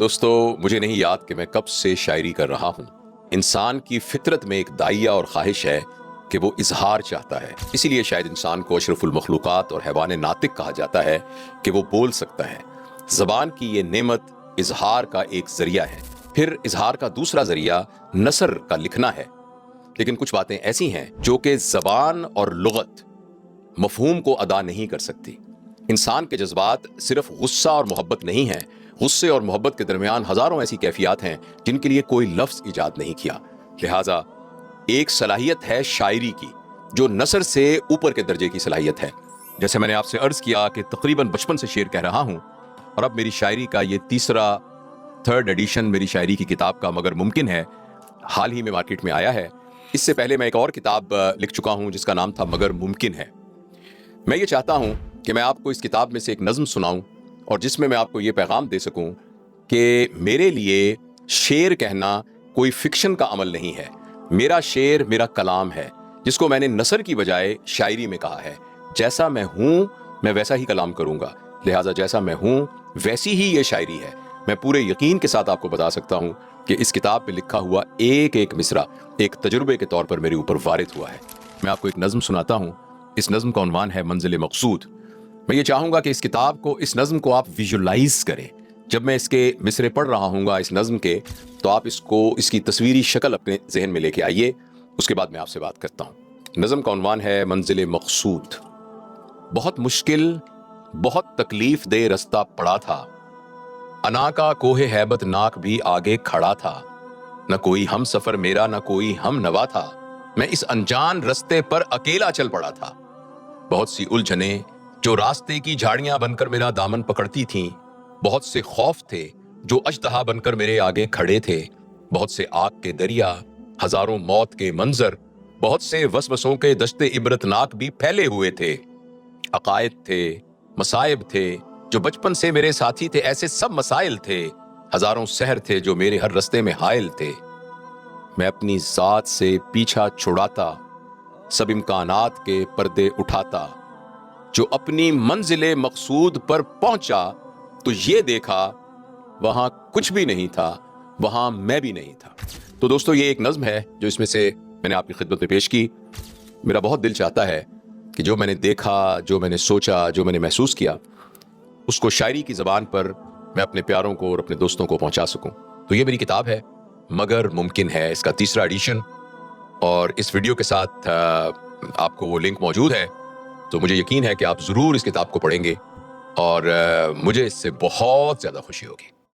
دوستو مجھے نہیں یاد کہ میں کب سے شاعری کر رہا ہوں۔ انسان کی فطرت میں ایک داعیہ اور خواہش ہے کہ وہ اظہار چاہتا ہے، اسی لیے شاید انسان کو اشرف المخلوقات اور حیوان ناطق کہا جاتا ہے کہ وہ بول سکتا ہے۔ زبان کی یہ نعمت اظہار کا ایک ذریعہ ہے، پھر اظہار کا دوسرا ذریعہ نثر کا لکھنا ہے۔ لیکن کچھ باتیں ایسی ہیں جو کہ زبان اور لغت مفہوم کو ادا نہیں کر سکتی۔ انسان کے جذبات صرف غصہ اور محبت نہیں ہیں، غصے اور محبت کے درمیان ہزاروں ایسی کیفیات ہیں جن کے لیے کوئی لفظ ایجاد نہیں کیا۔ لہٰذا ایک صلاحیت ہے شاعری کی جو نثر سے اوپر کے درجے کی صلاحیت ہے۔ جیسے میں نے آپ سے عرض کیا کہ تقریباً بچپن سے شعر کہہ رہا ہوں، اور اب میری شاعری کا یہ تھرڈ ایڈیشن میری شاعری کی کتاب کا مگر ممکن ہے حال ہی میں مارکیٹ میں آیا ہے۔ اس سے پہلے میں ایک اور کتاب لکھ چکا ہوں جس کا نام تھا مگر ممکن ہے۔ میں یہ چاہتا ہوں کہ میں آپ کو اس کتاب میں سے ایک نظم سناؤں اور جس میں آپ کو یہ پیغام دے سکوں کہ میرے لیے شعر کہنا کوئی فکشن کا عمل نہیں ہے۔ میرا شعر میرا کلام ہے جس کو میں نے نثر کی بجائے شاعری میں کہا ہے۔ جیسا میں ہوں میں ویسا ہی کلام کروں گا، لہٰذا جیسا میں ہوں ویسی ہی یہ شاعری ہے۔ میں پورے یقین کے ساتھ آپ کو بتا سکتا ہوں کہ اس کتاب میں لکھا ہوا ایک ایک مصرع ایک تجربے کے طور پر میرے اوپر وارد ہوا ہے۔ میں آپ کو ایک نظم سناتا ہوں۔ اس نظم کا عنوان ہے منزل مقصود۔ میں یہ چاہوں گا کہ اس نظم کو آپ ویژولائز کریں۔ جب میں اس کے مصرے پڑھ رہا ہوں گا اس نظم کے، تو آپ اس کی تصویری شکل اپنے ذہن میں لے کے آئیے، اس کے بعد میں آپ سے بات کرتا ہوں۔ نظم کا عنوان ہے منزل مقصود۔ بہت مشکل بہت تکلیف دہ رستہ پڑا تھا، انا کا کوہ ہیبت ناک بھی آگے کھڑا تھا، نہ کوئی ہم سفر میرا نہ کوئی ہم نوا تھا، میں اس انجان رستے پر اکیلا چل پڑا تھا۔ بہت سی الجھنیں جو راستے کی جھاڑیاں بن کر میرا دامن پکڑتی تھیں، بہت سے خوف تھے جو اژدہا بن کر میرے آگے کھڑے تھے، بہت سے آگ کے دریا، ہزاروں موت کے منظر، بہت سے وسوسوں کے دشتے عبرتناک بھی پھیلے ہوئے تھے۔ عقائد تھے، مصائب تھے جو بچپن سے میرے ساتھی تھے، ایسے سب مسائل تھے، ہزاروں سحر تھے جو میرے ہر رستے میں حائل تھے۔ میں اپنی ذات سے پیچھا چھڑاتا، سب امکانات کے پردے اٹھاتا، جو اپنی منزل مقصود پر پہنچا تو یہ دیکھا وہاں کچھ بھی نہیں تھا، وہاں میں بھی نہیں تھا۔ تو دوستو یہ ایک نظم ہے جو اس میں سے میں نے آپ کی خدمت میں پیش کی۔ میرا بہت دل چاہتا ہے کہ جو میں نے دیکھا، جو میں نے سوچا، جو میں نے محسوس کیا، اس کو شاعری کی زبان پر میں اپنے پیاروں کو اور اپنے دوستوں کو پہنچا سکوں۔ تو یہ میری کتاب ہے مگر ممکن ہے، اس کا تیسرا ایڈیشن، اور اس ویڈیو کے ساتھ آپ کو وہ لنک موجود ہے۔ تو مجھے یقین ہے کہ آپ ضرور اس کتاب کو پڑھیں گے اور مجھے اس سے بہت زیادہ خوشی ہوگی۔